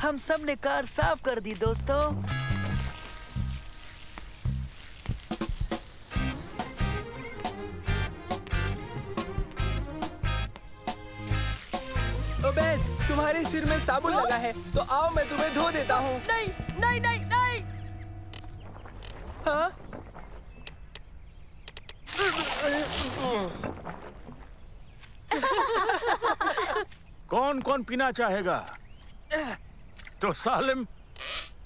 हम सब ने कार साफ कर दी दोस्तों। ओबेद, तुम्हारे सिर में साबुन लगा है, तो आओ मैं तुम्हें धो देता हूँ। नहीं नहीं नहीं नहीं। हाँ? कौन कौन पीना चाहेगा? तो सालिम,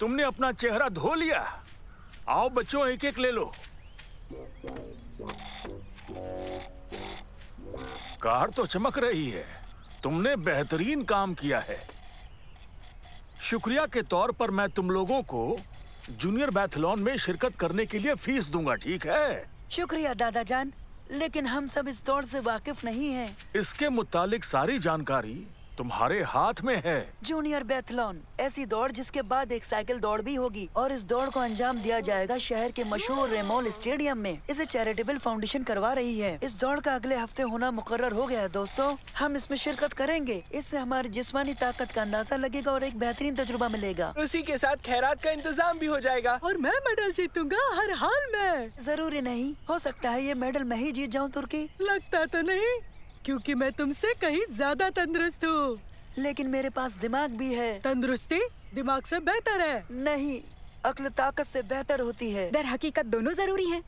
तुमने अपना चेहरा धो लिया। आओ बच्चों, एक एक ले लो। कार तो चमक रही है। तुमने बेहतरीन काम किया है। शुक्रिया के तौर पर मैं तुम लोगों को जूनियर बैथलॉन में शिरकत करने के लिए फीस दूंगा, ठीक है? शुक्रिया दादा जान, लेकिन हम सब इस दौड़ से वाकिफ नहीं हैं। इसके मुतालिक सारी जानकारी तुम्हारे हाथ में है। जूनियर बैथलॉन ऐसी दौड़ जिसके बाद एक साइकिल दौड़ भी होगी, और इस दौड़ को अंजाम दिया जाएगा शहर के मशहूर रेमोल स्टेडियम में। इसे चैरिटेबल फाउंडेशन करवा रही है। इस दौड़ का अगले हफ्ते होना मुकर्रर हो गया है दोस्तों। हम इसमें शिरकत करेंगे। इससे हमारी जिस्मानी ताकत का अंदाजा लगेगा और एक बेहतरीन तजुर्बा मिलेगा। उसी के साथ खैरात का इंतजाम भी हो जाएगा। और मैं मेडल जीतूंगा हर हाल में। जरूरी नहीं, हो सकता है ये मेडल मैं ही जीत जाऊँ तुर्की। लगता तो नहीं, क्योंकि मैं तुमसे कहीं ज्यादा तंदुरुस्त हूँ। लेकिन मेरे पास दिमाग भी है। तंदुरुस्ती दिमाग से बेहतर है। नहीं, अक्ल ताकत से बेहतर होती है। दर हकीकत दोनों जरूरी हैं।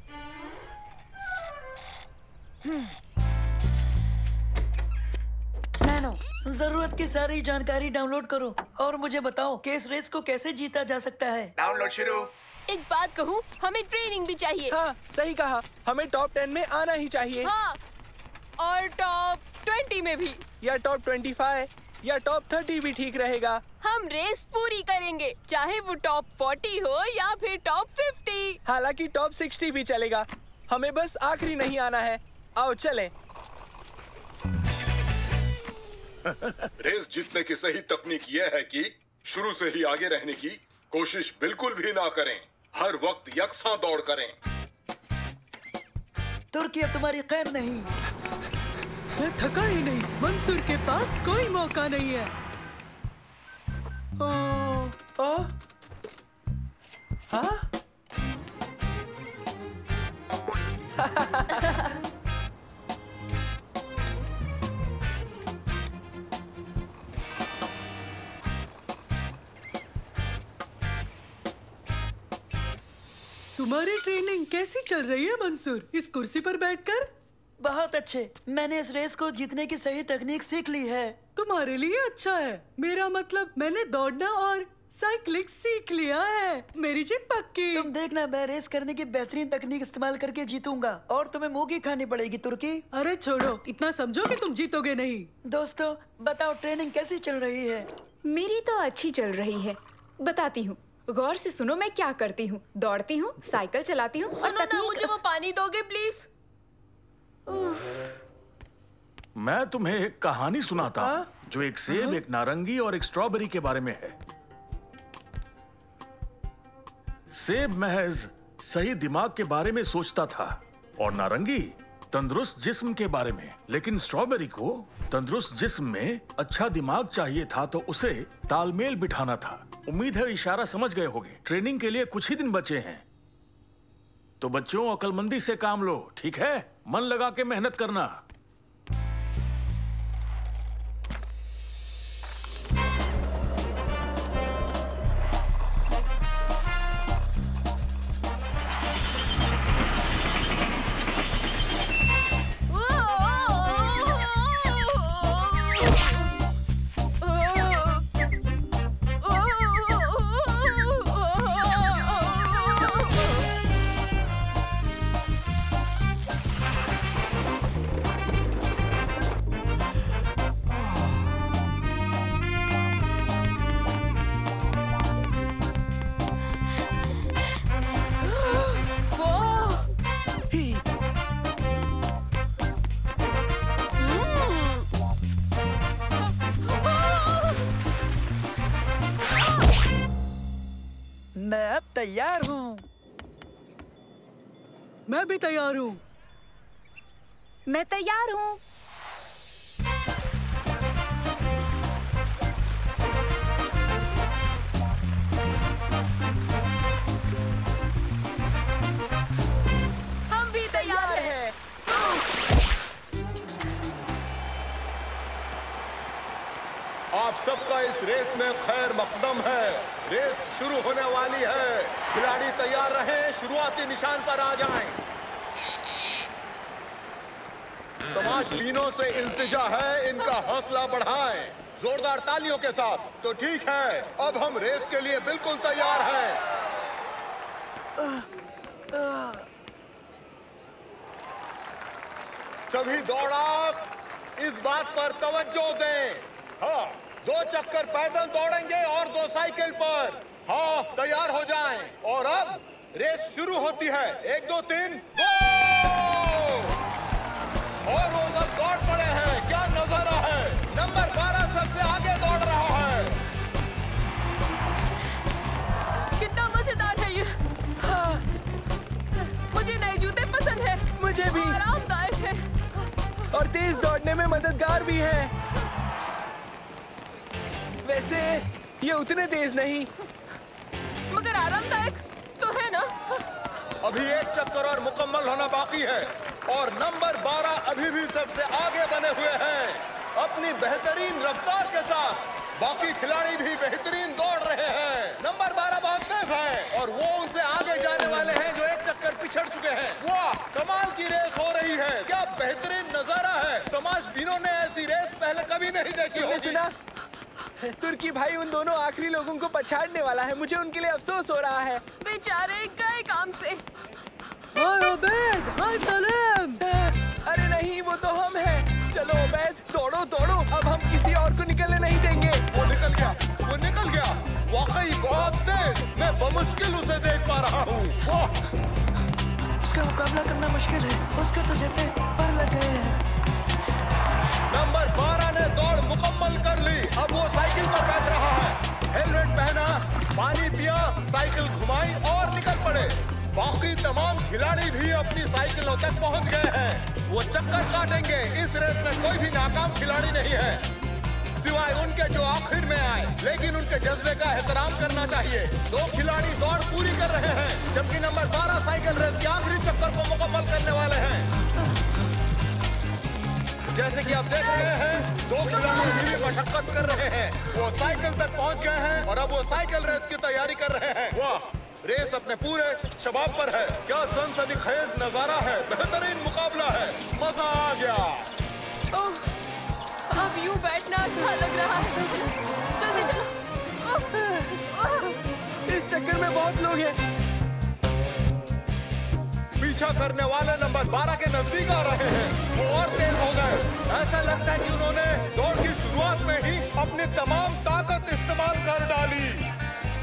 नैनो, जरूरत की सारी जानकारी डाउनलोड करो और मुझे बताओ कि इस रेस को कैसे जीता जा सकता है। डाउनलोड शुरू। एक बात कहूँ, हमें ट्रेनिंग भी चाहिए। हाँ, सही कहा। हमें टॉप 10 में आना ही चाहिए। हाँ, और टॉप 20 में भी। या टॉप 25 या टॉप 30 भी ठीक रहेगा। हम रेस पूरी करेंगे, चाहे वो टॉप 40 हो या फिर टॉप 50। हालांकि टॉप 60 भी चलेगा। हमें बस आखिरी नहीं आना है। आओ चलें। रेस जीतने की सही तकनीक यह है कि शुरू से ही आगे रहने की कोशिश बिल्कुल भी ना करें। हर वक्त यकसा दौड़ करें। तुर्की अब तुम्हारी खैर नहीं। मैं थका ही नहीं। मंसूर के पास कोई मौका नहीं है। हाँ? तुम्हारी ट्रेनिंग कैसी चल रही है मंसूर, इस कुर्सी पर बैठकर? बहुत अच्छे। मैंने इस रेस को जीतने की सही तकनीक सीख ली है। तुम्हारे लिए अच्छा है। मेरा मतलब मैंने दौड़ना और साइकिलिंग सीख लिया है। मेरी जीत पक्की। तुम देखना, मैं रेस करने की बेहतरीन तकनीक इस्तेमाल करके जीतूंगा और तुम्हें मुंह की खानी पड़ेगी तुर्की। अरे छोड़ो, इतना समझो कि तुम जीतोगे नहीं। दोस्तों बताओ, ट्रेनिंग कैसी चल रही है? मेरी तो अच्छी चल रही है। बताती हूँ, गौर से सुनो मैं क्या करती हूँ। दौड़ती हूँ, साइकिल चलाती हूँ और सुनो ना, मुझे वो पानी दोगे प्लीज? मैं तुम्हें एक कहानी सुनाता हूँ जो एक सेब, एक नारंगी और एक स्ट्रॉबेरी के बारे में है। सेब महज सही दिमाग के बारे में सोचता था और नारंगी तंदुरुस्त जिस्म के बारे में। लेकिन स्ट्रॉबेरी को तंदुरुस्त जिस्म में अच्छा दिमाग चाहिए था, तो उसे तालमेल बिठाना था। उम्मीद है इशारा समझ गए होंगे। ट्रेनिंग के लिए कुछ ही दिन बचे हैं, तो बच्चों अक्लमंदी से काम लो, ठीक है? मन लगा के मेहनत करना। मैं अब तैयार हूँ। मैं भी तैयार हूँ। मैं तैयार हूँ। आपका इस रेस में खैर मकदम है। रेस शुरू होने वाली है। खिलाड़ी तैयार रहें, शुरुआती निशान पर आ जाएं। तमाशबीनों से इल्तिजा है, इनका हौसला बढ़ाएं जोरदार तालियों के साथ। तो ठीक है, अब हम रेस के लिए बिल्कुल तैयार हैं। सभी दौड़ाक इस बात पर तवज्जो दें। हाँ, 2 चक्कर पैदल दौड़ेंगे और 2 साइकिल पर। हाँ, तैयार हो जाएं। और अब रेस शुरू होती है। 1 2 3 गो! और वो सब दौड़ पड़े हैं। क्या नजारा है। नंबर 12 सबसे आगे दौड़ रहा है। कितना मजेदार है ये। हाँ, मुझे नए जूते पसंद है। मुझे भी। आरामदायक है और तेज दौड़ने में मददगार भी है। वैसे ये उतने तेज नहीं, मगर आरामदायक तो है ना। अभी 1 चक्कर और मुकम्मल होना बाकी है और नंबर 12 अभी भी सबसे आगे बने हुए हैं अपनी बेहतरीन रफ्तार के साथ। बाकी खिलाड़ी भी बेहतरीन दौड़ रहे हैं। नंबर 12 बहुत तेज है और वो उनसे आगे जाने वाले हैं जो 1 चक्कर पिछड़ चुके हैं। वाह, कमाल की रेस हो रही है। क्या बेहतरीन नजारा है। तमाशबीनों ने ऐसी रेस पहले कभी नहीं देखी तुमने होगी। सुना? तुर्की भाई उन दोनों आखिरी लोगों को पछाड़ने वाला है। मुझे उनके लिए अफसोस हो रहा है। बेचारे गए काम से। हाय उबैद, हाय सलीम। अरे नहीं, वो तो हम हैं। चलो उबैद, दौड़ो दौड़ो, अब हम किसी और को निकलने नहीं देंगे। वो निकल गया, वो निकल गया। वाकई बहुत तेज। मैं बमुश्किल उसे देख पा रहा हूँ। उसका मुकाबला करना मुश्किल है। उसके तो जैसे पर लग गए हैं। नंबर 12 ने दौड़ मुकम्मल कर ली। अब वो साइकिल पर बैठ रहा है। हेलमेट पहना, पानी पिया, साइकिल घुमाई और निकल पड़े। बाकी तमाम खिलाड़ी भी अपनी साइकिलों तक पहुंच गए हैं। वो चक्कर काटेंगे। इस रेस में कोई भी नाकाम खिलाड़ी नहीं है सिवाय उनके जो आखिर में आए, लेकिन उनके जज्बे का एहतराम करना चाहिए। 2 खिलाड़ी दौड़ पूरी कर रहे हैं जबकि नंबर 12 साइकिल रेस के आखिरी चक्कर को मुकम्मल करने वाले हैं। जैसे कि आप देख रहे हैं, 2 खिलाड़ी भी मशक्कत कर रहे हैं। वो साइकिल तक पहुंच गए हैं और अब वो साइकिल रेस की तैयारी कर रहे हैं। वाह, रेस अपने पूरे शबाब पर है। क्या सनसनीखेज नजारा है। बेहतरीन मुकाबला है। मजा आ गया। ओह, अब यूं बैठना अच्छा लग रहा है। जल्दी चलो। इस चक्कर में बहुत लोग हैं। पीछा करने वाले नंबर 12 के नजदीक आ रहे हैं। वो और तेज हो गए। ऐसा लगता है कि उन्होंने दौड़ की शुरुआत में ही अपनी तमाम ताकत इस्तेमाल कर डाली।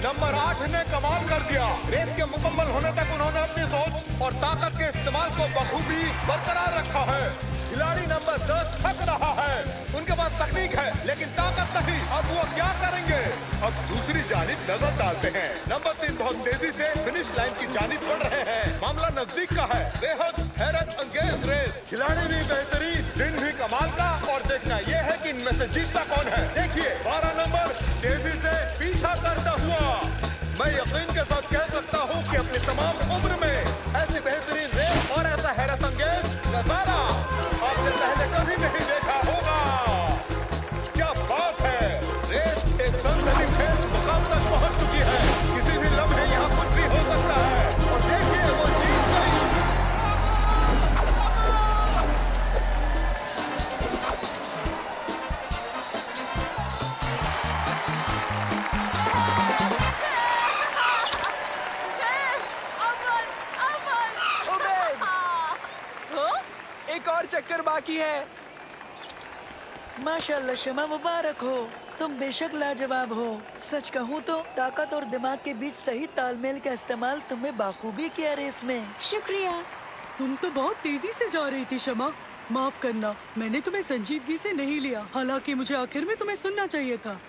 नंबर 8 ने कमाल कर दिया। रेस के मुकम्मल होने तक उन्होंने अपनी सोच और ताकत के इस्तेमाल को बखूबी बरकरार रखा है। खिलाड़ी नंबर 10 थक रहा है। उनके पास तकनीक है लेकिन ताकत नहीं। अब वो क्या करेंगे। अब दूसरी जानिब नजर डालते हैं। नंबर 3 बहुत तेजी से फिनिश लाइन की जानिब बढ़ रहे हैं। मामला नजदीक का है। बेहद हैरत अंगेज रेस। खिलाड़ी भी बेहतरीन, दिन भी कमाल का। और देखना यह है कि इनमें से जीतता कौन है। देखिए 12 नंबर तेजी से पीछा करता हुआ। मैं यकीन के साथ कह सकता हूँ कि अपनी तमाम उम्र में ऐसी बेहतरीन रेस और ऐसा हैरत अंगेज नजारा आपने पहले कभी नहीं देखा होगा। क्या बात है। रेस एक सनसनीखेज मुकाम तक पहुंच चुकी है। किसी भी लम्हे यहाँ कुछ भी हो सकता है। और देखिए वो जीत गई। एक और चक्कर बाकी है। माशाल्लाह शमा, मुबारक हो। तुम बेशक लाजवाब हो। सच कहूँ तो ताकत और दिमाग के बीच सही तालमेल का इस्तेमाल तुम्हें बाखूबी किया रेस में। शुक्रिया। तुम तो बहुत तेजी से जा रही थी शमा। माफ करना, मैंने तुम्हें संजीदगी से नहीं लिया। हालांकि मुझे आखिर में तुम्हें सुनना चाहिए था।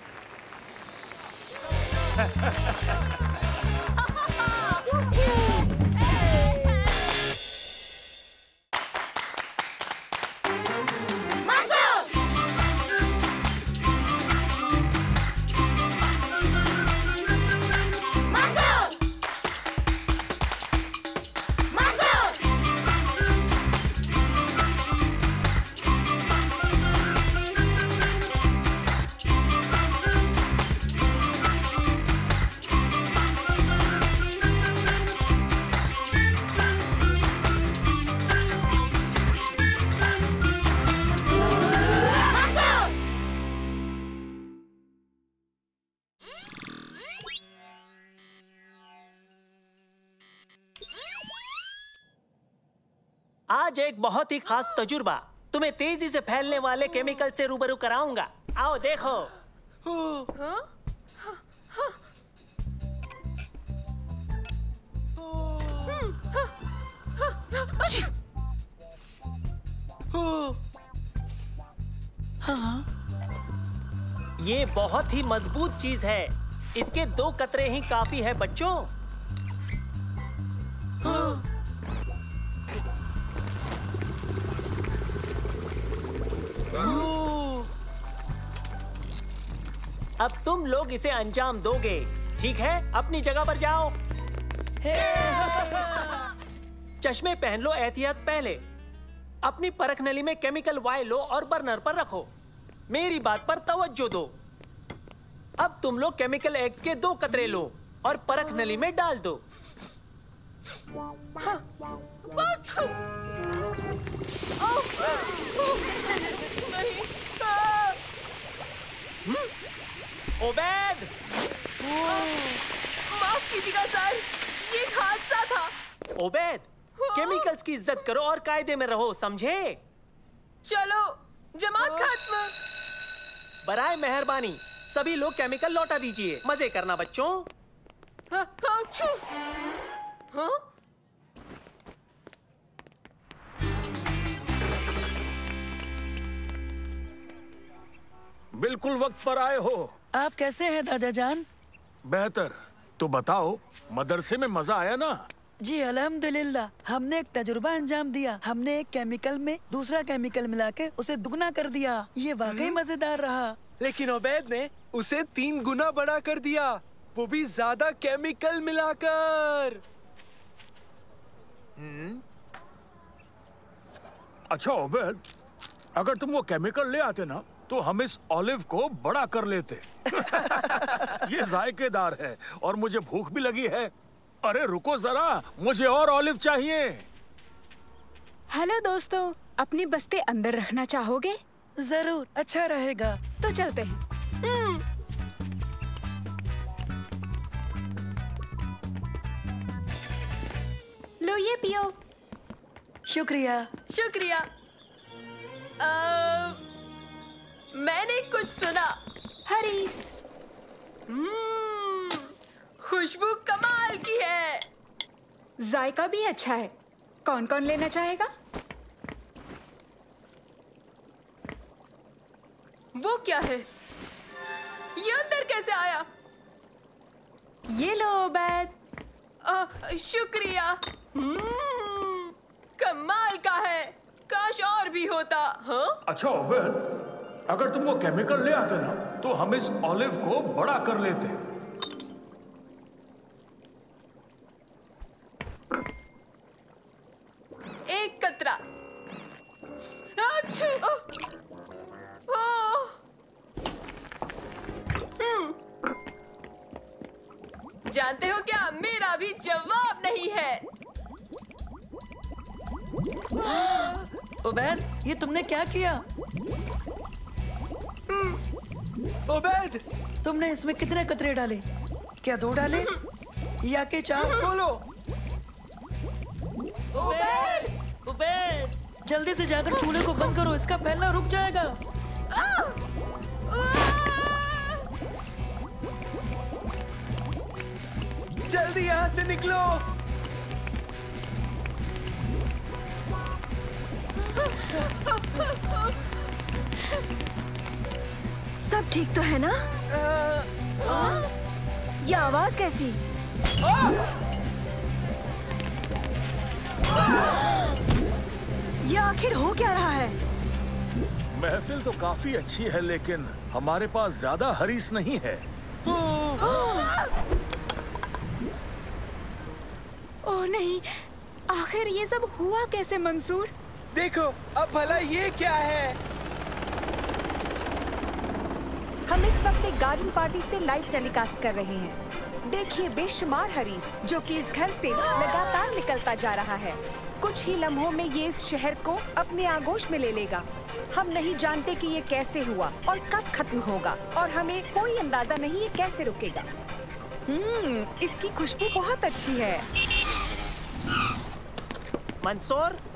आज एक बहुत ही खास तजुर्बा, तुम्हें तेजी से फैलने वाले केमिकल से रूबरू कराऊंगा। आओ देखो। ये बहुत ही मजबूत चीज है। इसके 2 कतरे ही काफी है बच्चों। अब तुम लोग इसे अंजाम दोगे, ठीक है? अपनी जगह पर जाओ। चश्मे पहन लो एहतियात पहले। अपनी परख नली में केमिकल वाई लो और बर्नर पर रखो। मेरी बात पर तवज्जो दो। अब तुम लोग केमिकल एक्स के 2 कतरे लो और परख नली में डाल दो। ओबैद! माफ कीजिएगा सर, ये एक हादसा था। ओबैद, केमिकल्स की इज्जत करो और कायदे में रहो, समझे? चलो, जमात खत्म। बराए मेहरबानी सभी लोग केमिकल लौटा दीजिए। मजे करना बच्चों। हाँ? बिल्कुल वक्त पर आए हो। आप कैसे हैं दादा जान? बेहतर। तो बताओ, मदरसे में मजा आया ना? जी अल्हम्दुलिल्लाह। हमने एक तजुर्बा अंजाम दिया। हमने एक केमिकल में दूसरा केमिकल मिलाकर उसे दुगना कर दिया। ये वाकई मजेदार रहा। लेकिन उबैद ने उसे 3 गुना बड़ा कर दिया, वो भी ज्यादा केमिकल मिलाकर। अच्छा उबैद, अगर तुम वो केमिकल ले आते ना तो हम इस ऑलिव को बड़ा कर लेते। ये जायकेदार है और मुझे भूख भी लगी है। अरे रुको जरा, मुझे और ऑलिव चाहिए। हेलो दोस्तों, अपनी बस्ते अंदर रखना चाहोगे? जरूर, अच्छा रहेगा। तो चलते हैं। लो ये पियो। शुक्रिया। शुक्रिया। मैंने कुछ सुना। हरीस। खुशबू कमाल की है। जायका भी अच्छा है। कौन कौन लेना चाहेगा? वो क्या है? ये अंदर कैसे आया? ये लो ओबैद। शुक्रिया। कमाल का है। काश और भी होता। हाँ? अच्छा उबैद, अगर तुम वो केमिकल ले आते ना तो हम इस ऑलिव को बड़ा कर लेते। एक कतरा। जानते हो क्या, मेरा भी जवाब नहीं है। उबैद, ये तुमने क्या किया? उबैद, तुमने इसमें कितने कतरे डाले? क्या 2 डाले या के 4? बोलो। उबैद, उबैद, जल्दी से जाकर चूल्हे को बंद करो, इसका फैलना रुक जाएगा। जल्दी यहाँ से निकलो। सब ठीक तो है ना? ये आवाज कैसी? ये आखिर हो क्या रहा है? महफिल तो काफी अच्छी है लेकिन हमारे पास ज्यादा हरीस नहीं है। ओह नहीं, आखिर ये सब हुआ कैसे मंसूर? देखो, अब भला ये क्या है? हम इस वक्त एक गार्डन पार्टी से लाइव टेलीकास्ट कर रहे हैं। देखिए बेशुमार हरीस जो कि इस घर से लगातार निकलता जा रहा है। कुछ ही लम्हों में ये इस शहर को अपने आगोश में ले लेगा। हम नहीं जानते कि ये कैसे हुआ और कब खत्म होगा और हमें कोई अंदाजा नहीं ये कैसे रुकेगा। इसकी खुशबू बहुत अच्छी है। मंसूर,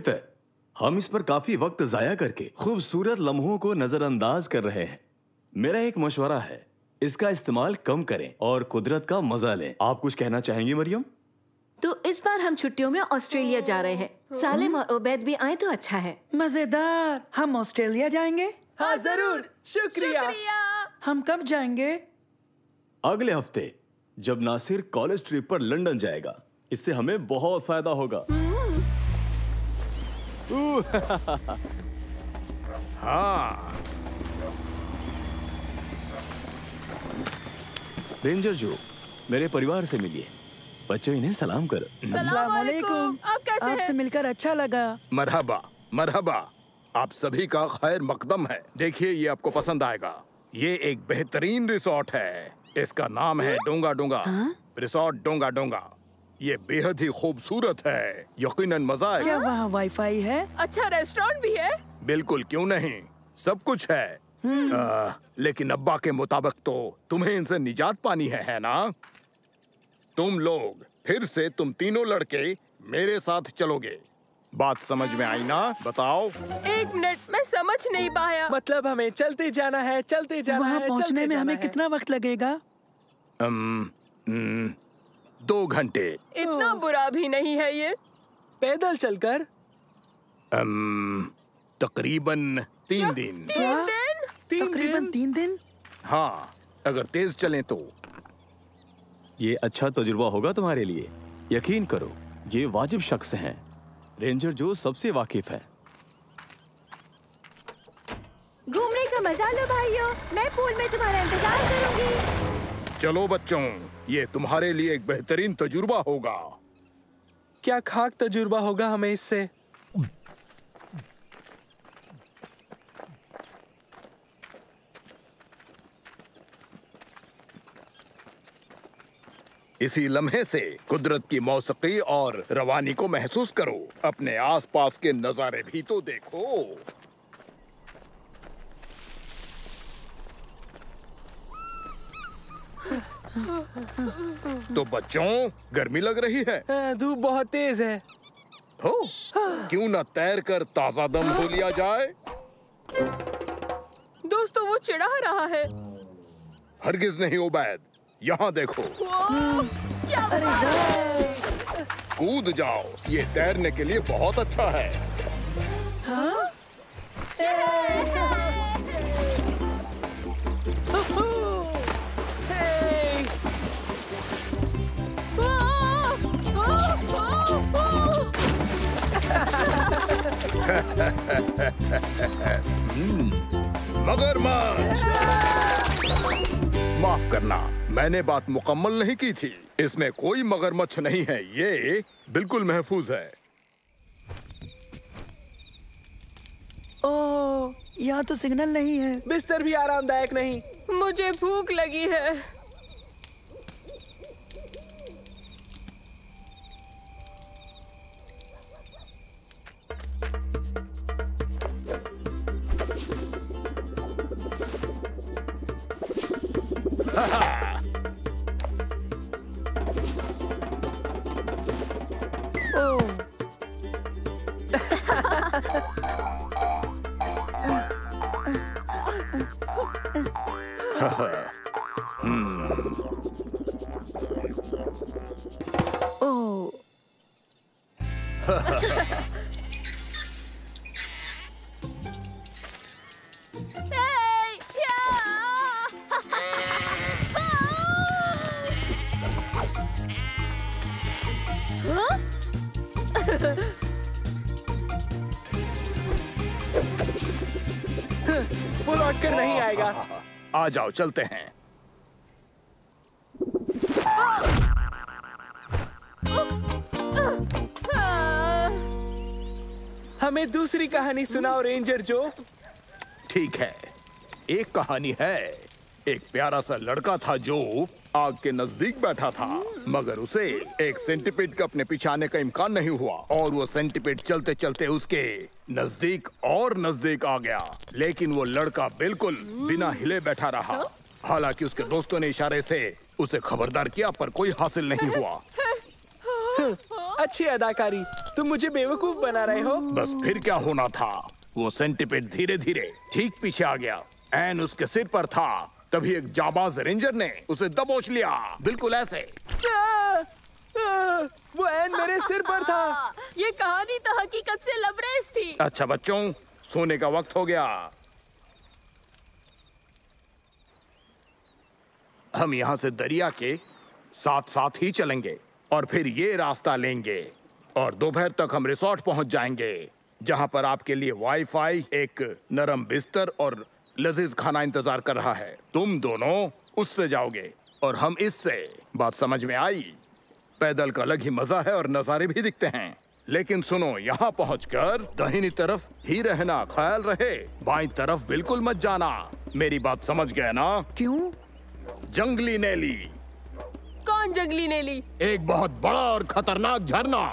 रोहित, हम इस पर काफी वक्त जाया करके खूबसूरत लम्हों को नजरअंदाज कर रहे हैं। मेरा एक मशवरा है, इसका इस्तेमाल कम करें और कुदरत का मजा लें। आप कुछ कहना चाहेंगी मरियम? तो इस बार हम छुट्टियों में ऑस्ट्रेलिया जा रहे हैं। सालिम और उबैद भी आए तो अच्छा है। मजेदार। हम ऑस्ट्रेलिया जाएंगे? हाँ जरूर। शुक्रिया। हम कब जाएंगे? अगले हफ्ते, जब नासिर कॉलेज ट्रिप पर लंदन जाएगा। इससे हमें बहुत फायदा होगा। हाँ। रेंजर जो, मेरे परिवार से मिलिए। बच्चों, इन्हें सलाम करो। अस्सलाम वालेकुम। आप कैसे हैं? आपसे मिलकर अच्छा लगा। मरहबा मरहबा। आप सभी का खैर मकदम है। देखिए, ये आपको पसंद आएगा। ये एक बेहतरीन रिसोर्ट है। इसका नाम है डोंगा डोंगा। रिसोर्ट डोंगा डोंगा। ये बेहद ही खूबसूरत है। यकीनन मजा आएगा। क्या वहाँ वाईफाई है? अच्छा रेस्टोरेंट भी है? बिल्कुल, क्यों नहीं, सब कुछ है। लेकिन अब्बा के मुताबिक तो तुम्हें इनसे निजात पानी है ना? तुम लोग फिर से, तुम तीनों लड़के मेरे साथ चलोगे। बात समझ में आई ना? बताओ। एक मिनट, मैं समझ नहीं पाया। मतलब हमें चलते जाना है, चलते जाना वहाँ है। पहुँचने में हमें कितना वक्त लगेगा? 2 घंटे। इतना बुरा भी नहीं है ये। पैदल चलकर? तकरीबन 3 दिन। 3 दिन? तकरीबन 3 दिन? हाँ, अगर तेज चलें तो। ये अच्छा तजुर्बा होगा तुम्हारे लिए। यकीन करो, ये वाजिब शख्स हैं। रेंजर जो सबसे वाकिफ है। घूमने का मजा लो भाइयों। मैं पूल में तुम्हारा इंतजार करूंगी। चलो बच्चों, ये तुम्हारे लिए एक बेहतरीन तजुर्बा होगा। क्या खाक तजुर्बा होगा हमें इससे? इसी लम्हे से कुदरत की मौसीकी और रवानी को महसूस करो। अपने आसपास के नजारे भी तो देखो। तो बच्चों, गर्मी लग रही है? धूप बहुत तेज है। हो, क्यों न तैर कर ताजा दम हो लिया जाए? दोस्तों, वो चिढ़ा रहा है। हरगिज नहीं उबैद, यहाँ देखो। क्या कूद जाओ, ये तैरने के लिए बहुत अच्छा है। हाँ? मगरमच्छ। माफ करना, मैंने बात मुकम्मल नहीं की थी। इसमें कोई मगरमच्छ नहीं है। ये बिल्कुल महफूज है। ओह, यहाँ तो सिग्नल नहीं है। बिस्तर भी आरामदायक नहीं। मुझे भूख लगी है। वो लौट कर नहीं आएगा। आ जाओ, चलते हैं। हमें दूसरी कहानी सुनाओ रेंजर जो। ठीक है, एक कहानी है। एक प्यारा सा लड़का था जो आग के नजदीक बैठा था, मगर उसे एक सेंटीपीड का अपने पीछे आने का इम्कान नहीं हुआ और वो सेंटीपीड चलते चलते उसके नजदीक और नजदीक आ गया। लेकिन वो लड़का बिल्कुल बिना हिले बैठा रहा। हालांकि उसके दोस्तों ने इशारे से उसे खबरदार किया, पर कोई हासिल नहीं हुआ। अच्छी अदाकारी। तुम मुझे बेवकूफ बना रहे हो। बस फिर क्या होना था? वो सेंटीपेड धीरे धीरे ठीक पीछे आ गया। एन उसके सिर पर था, तभी एक जाबाज रेंजर ने उसे दबोच लिया, बिल्कुल ऐसे। वो एन मेरे सिर पर था। ये कहानी तो हकीकत से लवरेज थी। अच्छा बच्चों, सोने का वक्त हो गया। हम यहाँ से दरिया के साथ साथ ही चलेंगे और फिर ये रास्ता लेंगे और दोपहर तक हम रिसोर्ट पहुंच जाएंगे, जहां पर आपके लिए वाईफाई, एक नरम बिस्तर और लजीज खाना इंतजार कर रहा है। तुम दोनों उससे जाओगे और हम इससे। बात समझ में आई? पैदल का अलग ही मजा है और नजारे भी दिखते हैं। लेकिन सुनो, यहाँ पहुंचकर दाहिनी तरफ ही रहना, ख्याल रहे बाईं तरफ बिल्कुल मत जाना। मेरी बात समझ गए ना? क्यों? जंगली नेली। कौन जंगली नेली? एक बहुत बड़ा और खतरनाक झरना।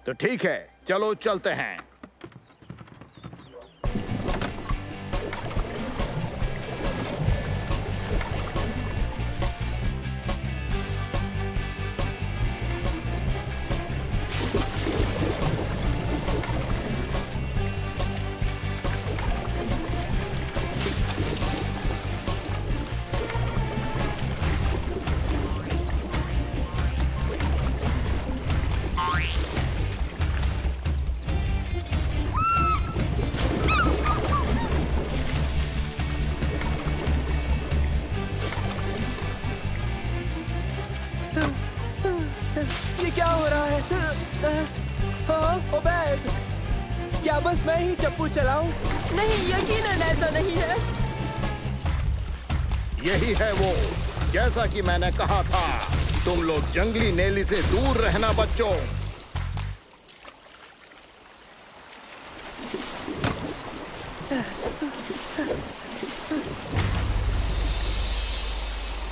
तो ठीक है, चलो चलते हैं। ये क्या हो रहा है? हाँ, ओबैद, क्या बस मैं ही चप्पू चलाऊं? नहीं, यकीनन ऐसा नहीं है। यही है वो, जैसा कि मैंने कहा था। तुम लोग जंगली नेली से दूर रहना बच्चों।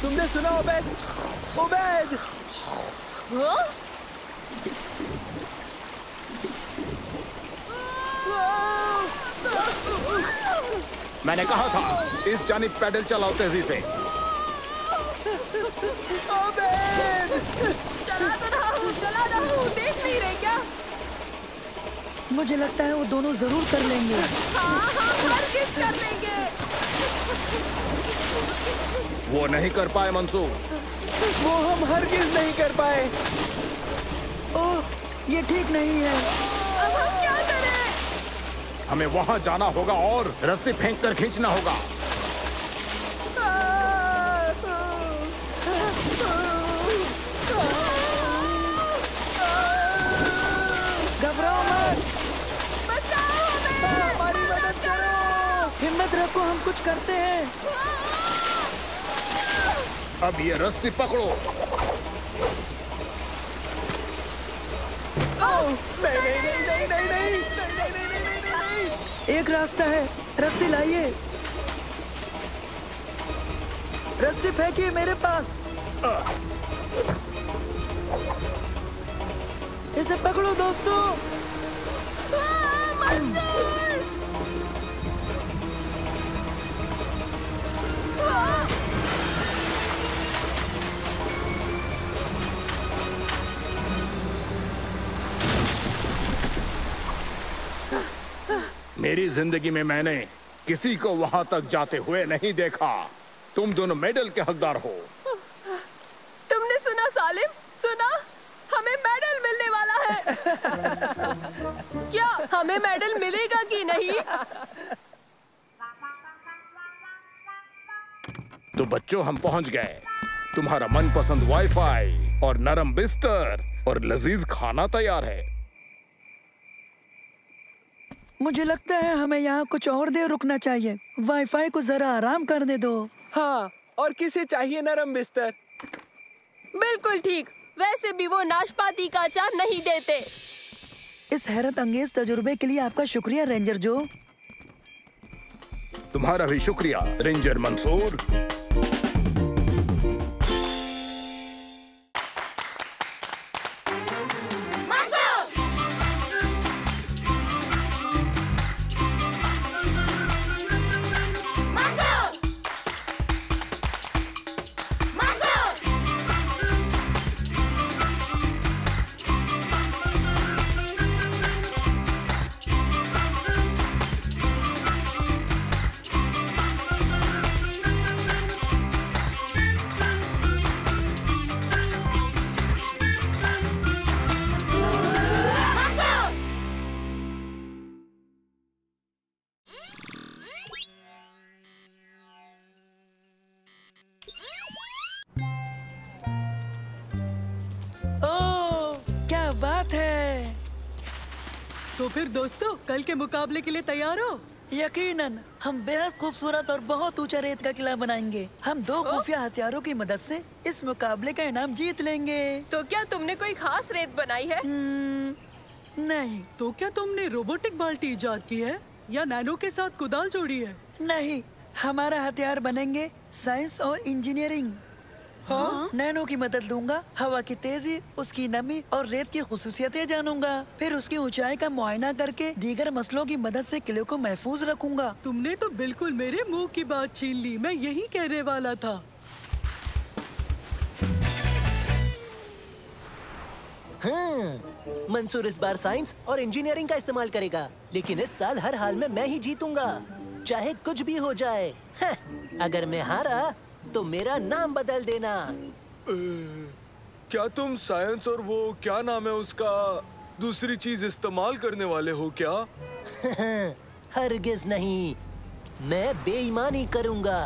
तुमने सुना ओबैद? ओबैद! मैंने कहा था इस जानिब पैडल चलाओ तेजी से। चला रहा हूँ, देख नहीं रहे क्या? मुझे लगता है वो दोनों जरूर कर लेंगे। हाँ, हरगिज़ कर लेंगे। वो नहीं कर पाए मंसूर। वो हम हरगिज़ नहीं कर पाए। ओह, ये ठीक नहीं है। अब हम क्या करें? हमें वहां जाना होगा और रस्सी फेंक कर खींचना होगा। घबराओ मत। बचाओ हमें। हमारी मदद करो। हिम्मत रखो, हम कुछ करते हैं। अब ये रस्सी पकड़ो। एक रास्ता है, रस्सी लाइए। रस्सी फेंकिए मेरे पास। इसे पकड़ो दोस्तों। मेरी जिंदगी में मैंने किसी को वहां तक जाते हुए नहीं देखा। तुम दोनों मेडल के हकदार हो। तुमने सुना सालिम? सुना? हमें मेडल मिलने वाला है। क्या हमें मेडल मिलेगा कि नहीं? तो बच्चों, हम पहुंच गए। तुम्हारा मनपसंद वाईफाई और नरम बिस्तर और लजीज खाना तैयार है। मुझे लगता है हमें यहाँ कुछ और देर रुकना चाहिए। वाईफाई को जरा आराम करने दो। हाँ, और किसे चाहिए नरम बिस्तर? बिल्कुल ठीक। वैसे भी वो नाशपाती का अचार नहीं देते। इस हैरत अंगेज तजुर्बे के लिए आपका शुक्रिया रेंजर जो। तुम्हारा भी शुक्रिया रेंजर मंसूर। तो फिर दोस्तों, कल के मुकाबले के लिए तैयार हो? यकीनन हम बेहद खूबसूरत और बहुत ऊंचा रेत का किला बनाएंगे। हम 2 खुफिया हथियारों की मदद से इस मुकाबले का इनाम जीत लेंगे। तो क्या तुमने कोई खास रेत बनाई है? नहीं। तो क्या तुमने रोबोटिक बाल्टी इजाद की है या नैनो के साथ कुदाल जोड़ी है? नहीं, हमारा हथियार बनेंगे साइंस और इंजीनियरिंग। हाँ? नैनो की मदद लूंगा, हवा की तेजी, उसकी नमी और रेत की खुसूसियतें जानूंगा। फिर उसकी ऊंचाई का मुआयना करके दीगर मसलों की मदद से किले को महफूज रखूंगा। तुमने तो बिल्कुल मेरे मुंह की बात छीन ली। मैं यही कहने वाला था। हाँ, मंसूर इस बार साइंस और इंजीनियरिंग का इस्तेमाल करेगा, लेकिन इस साल हर हाल में मैं ही जीतूंगा, चाहे कुछ भी हो जाए। हाँ, अगर मैं हारा तो मेरा नाम बदल देना। क्या तुम साइंस और वो क्या नाम है उसका दूसरी चीज इस्तेमाल करने वाले हो क्या? हरगिज नहीं, मैं बेईमानी करूंगा।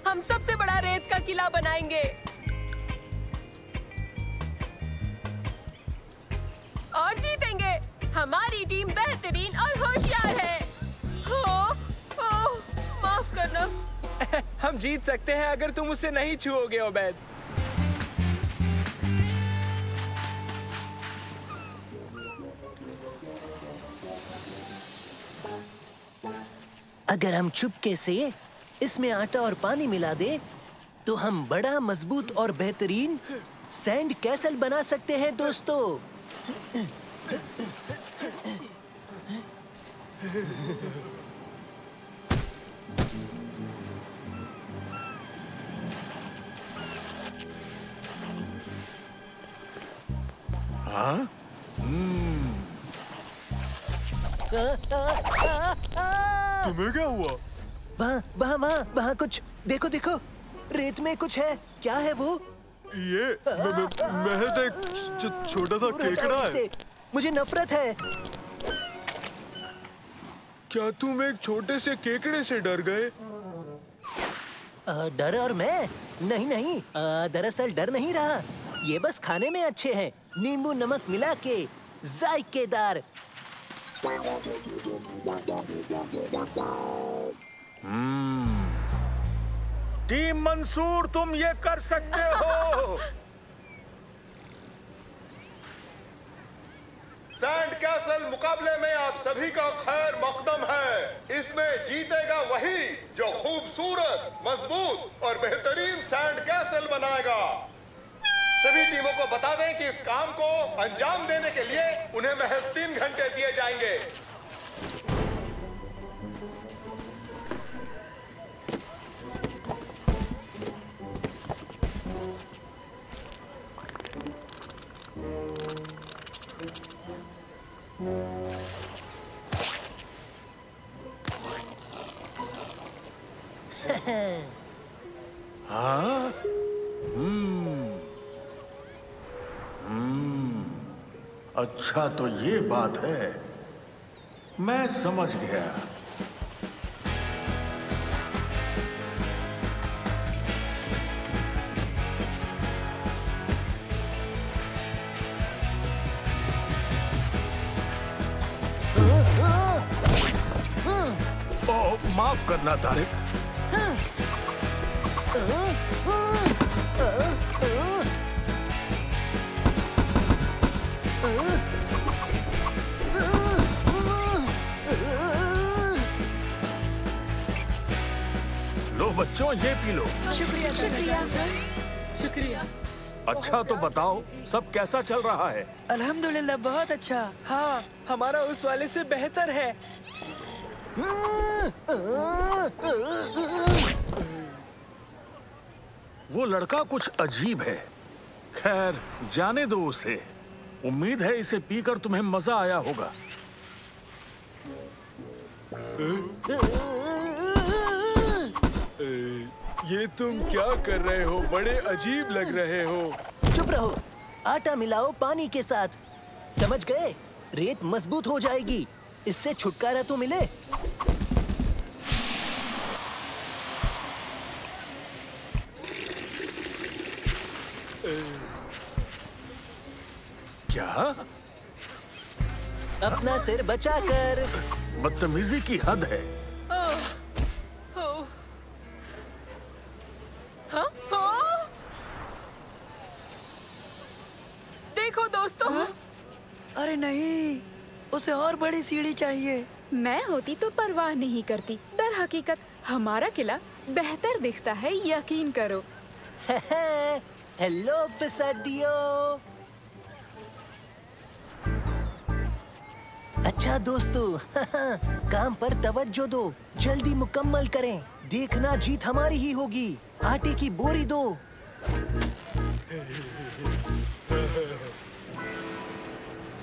हम सबसे बड़ा रेत का किला बनाएंगे और जीतेंगे। हमारी टीम बेहतरीन और होशियार है। माफ करना। हम जीत सकते हैं अगर तुम उसे नहीं छुओगे ओबैद। अगर हम चुपके से इसमें आटा और पानी मिला दे तो हम बड़ा मजबूत और बेहतरीन सैंड कैसल बना सकते हैं दोस्तों। हाँ? तुम्हें क्या हुआ? वहाँ कुछ देखो देखो, रेत में कुछ है। क्या है वो? ये महज एक छोटा सा केकड़ा है। मुझे नफरत है। क्या तुम एक छोटे से केकड़े से डर गए? डर और मैं? नहीं, दरअसल डर नहीं रहा। ये बस खाने में अच्छे हैं, नींबू नमक मिला के जायकेदार। टीम मंसूर, तुम ये कर सकते हो। सैंड कैसल मुकाबले में आप सभी का खैर मकदम है। इसमें जीतेगा वही जो खूबसूरत, मजबूत और बेहतरीन सैंड कैसल बनाएगा। सभी टीमों को बता दें कि इस काम को अंजाम देने के लिए उन्हें महज 3 घंटे दिए जाएंगे। हाँ? अच्छा तो ये बात है, मैं समझ गया। माफ करना तारिक। लो बच्चों, ये पी लो। शुक्रिया शुक्रिया शुक्रिया। अच्छा तो बताओ, सब कैसा चल रहा है? अल्हम्दुलिल्लाह बहुत अच्छा। हाँ, हमारा उस वाले से बेहतर है। वो लड़का कुछ अजीब है। खैर, जाने दो उसे। उम्मीद है इसे पीकर तुम्हें मजा आया होगा। ये तुम क्या कर रहे हो? बड़े अजीब लग रहे हो। चुप रहो। आटा मिलाओ पानी के साथ, समझ गए? रेत मजबूत हो जाएगी। इससे छुटकारा तो मिले। क्या? अपना सिर बचाकर। बदतमीजी की हद है। देखो दोस्तों। अरे नहीं, उसे और बड़ी सीढ़ी चाहिए। मैं होती तो परवाह नहीं करती। दर हकीकत हमारा किला बेहतर दिखता है, यकीन करो। हेलो फिसाडियो। अच्छा दोस्तों, काम पर तवज्जो दो, जल्दी मुकम्मल करें। देखना जीत हमारी ही होगी। आटे की बोरी दो।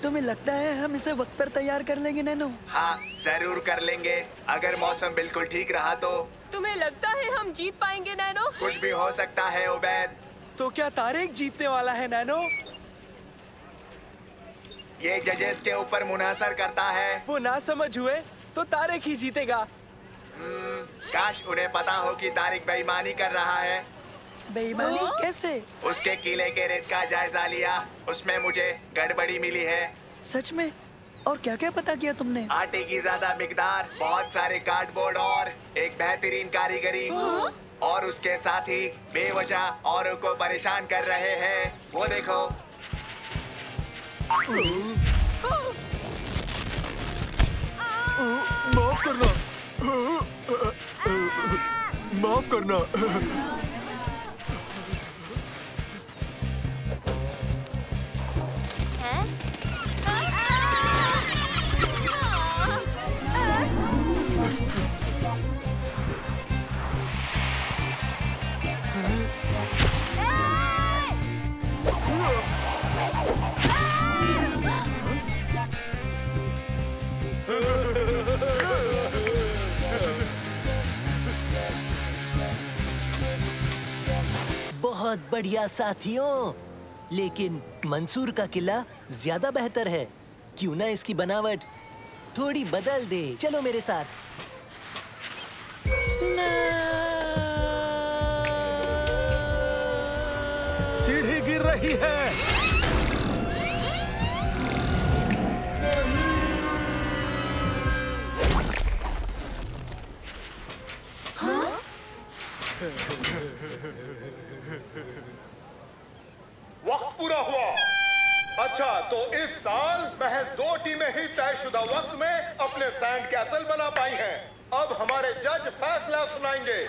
तुम्हें लगता है हम इसे वक्त पर तैयार कर लेंगे नैनो? हाँ, जरूर कर लेंगे। अगर मौसम बिल्कुल ठीक रहा तो। तुम्हें लगता है हम जीत पाएंगे नैनो? कुछ भी हो सकता है उबैद। तो क्या तारिक जीतने वाला है नैनो? ये जजेस के ऊपर मुनासर करता है। वो ना समझ हुए तो तारिक ही जीतेगा। काश उन्हें पता हो कि तारिक बेईमानी कर रहा है। बेईमानी कैसे? उसके किले के रेत का जायजा लिया, उसमें मुझे गड़बड़ी मिली है। सच में? और क्या क्या पता किया तुमने? आटे की ज्यादा मिकदार, बहुत सारे कार्डबोर्ड और एक बेहतरीन कारीगरी। और उसके साथ ही बेवजह औरों को परेशान कर रहे हैं। वो देखो। माफ करना। माफ करना। बहुत बढ़िया साथियों, लेकिन मंसूर का किला ज्यादा बेहतर है। क्यों ना इसकी बनावट थोड़ी बदल दे? चलो मेरे साथ। सीढ़ी गिर रही है। वक्त पूरा हुआ। अच्छा, तो इस साल महज 2 टीमें ही तयशुदा वक्त में अपने सैंड कैसल बना पाई हैं। अब हमारे जज फैसला सुनाएंगे।